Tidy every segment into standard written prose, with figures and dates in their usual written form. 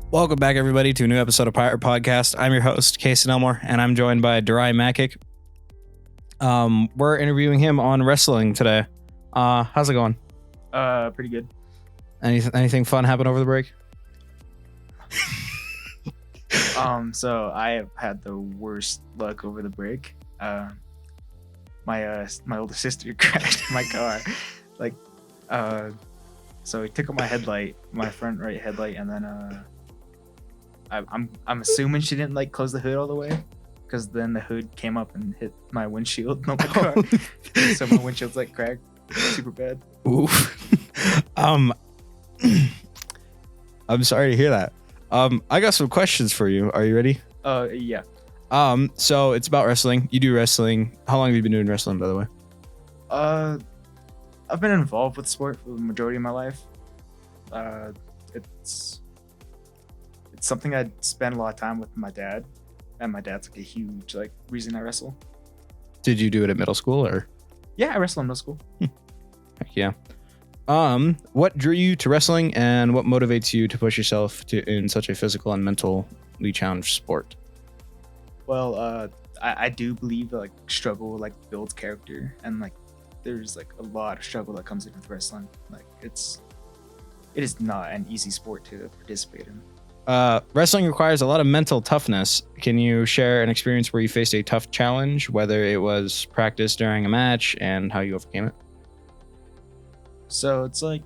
Welcome back, everybody, to a new episode of Pirate Podcast. I'm your host, Casey Elmore, and I'm joined by Durai Mahkuk. We're interviewing him on wrestling today. How's it going? Pretty good. Anything fun happen over the break? So I have had the worst luck over the break. My older sister crashed my car. So he took out my headlight, my front right headlight, and then I'm assuming she didn't like close the hood all the way, because then the hood came up and hit my windshield on my car. So my windshield's like cracked, super bad. Oof. I'm sorry to hear that. I got some questions for you. Are you ready? Yeah. So it's about wrestling. You do wrestling. How long have you been doing wrestling, by the way? I've been involved with sport for the majority of my life. It's something I spend a lot of time with my dad, and my dad's like a huge reason I wrestle. Did you do it at middle school or? Yeah, I wrestled in middle school. Heck yeah. What drew you to wrestling, and what motivates you to push yourself in such a physical and mentally challenged sport? Well, I do believe that struggle builds character, and there's a lot of struggle that comes in with wrestling. It is not an easy sport to participate in. Wrestling requires a lot of mental toughness. Can you share an experience where you faced a tough challenge, whether it was practice during a match, and how you overcame it? So it's at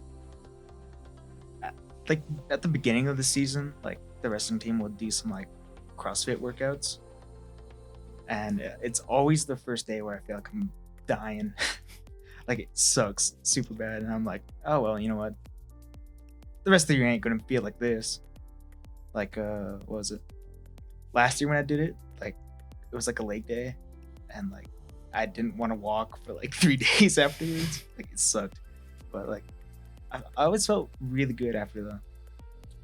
the beginning of the season, the wrestling team would do some CrossFit workouts, and it's always the first day where I feel like I'm dying. It sucks super bad, and I'm like, oh well, you know what? The rest of the year ain't gonna feel like this. What was it? Last year when I did it, it was a leg day, and I didn't want to walk for 3 days afterwards. It sucked. But I always felt really good after the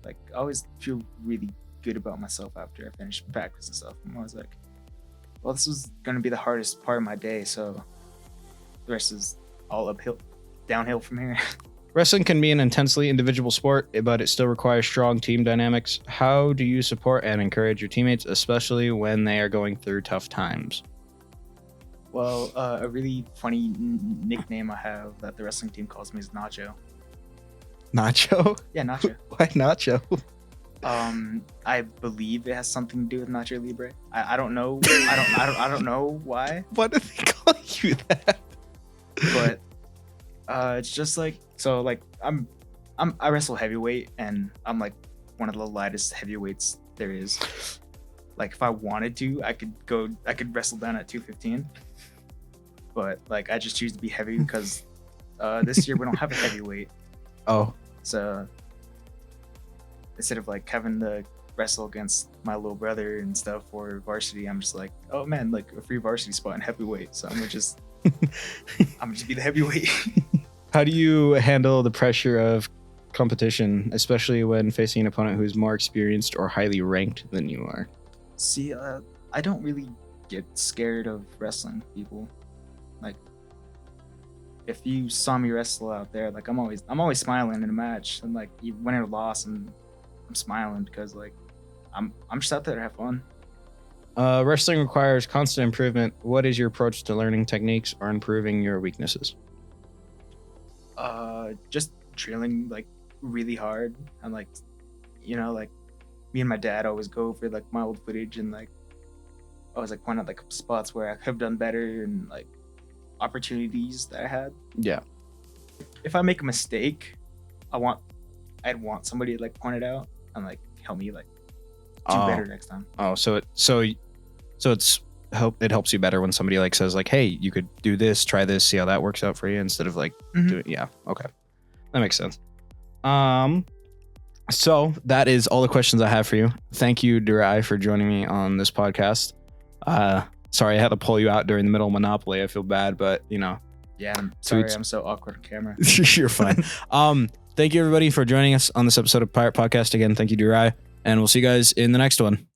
I always feel really good about myself after I finished practice and stuff. And I was like, well, this was gonna be the hardest part of my day, so the rest is all downhill from here. Wrestling can be an intensely individual sport, but it still requires strong team dynamics. How do you support and encourage your teammates, especially when they are going through tough times? Well, a really funny nickname I have that the wrestling team calls me is Nacho. Nacho? Yeah, Nacho. Why Nacho? I believe it has something to do with Nacho Libre. I don't know. I don't know why. Why do they call you that? But it's just I wrestle heavyweight, and I'm one of the lightest heavyweights there is. If I wanted to, I could wrestle down at 215. But I just choose to be heavy because this year we don't have a heavyweight. Oh. So instead of having to wrestle against my little brother and stuff for varsity, I'm just oh man, a free varsity spot in heavyweight. So I'm gonna just be the heavyweight. How do you handle the pressure of competition, especially when facing an opponent who's more experienced or highly ranked than you are? See, I don't really get scared of wrestling people. If you saw me wrestle out there, I'm always smiling in a match, and you win or loss, and I'm smiling because I'm just out there to have fun. Wrestling requires constant improvement. What is your approach to learning techniques or improving your weaknesses? Just drilling really hard, and me and my dad always go over my old footage, and always point out spots where I could have done better, and opportunities that I had. Yeah. If I make a mistake, I'd want somebody to point it out and help me do better next time. Oh, it helps you better when somebody says hey, you could do this, try this, see how that works out for you, instead of do it. Yeah. Okay. That makes sense. So that is all the questions I have for you. Thank you, Durai, for joining me on this podcast. Sorry I had to pull you out during the middle of Monopoly. I feel bad, but Yeah, I'm sorry I'm so awkward on camera. You're fine. Thank you everybody for joining us on this episode of Pirate Podcast. Again, thank you, Durai, and we'll see you guys in the next one.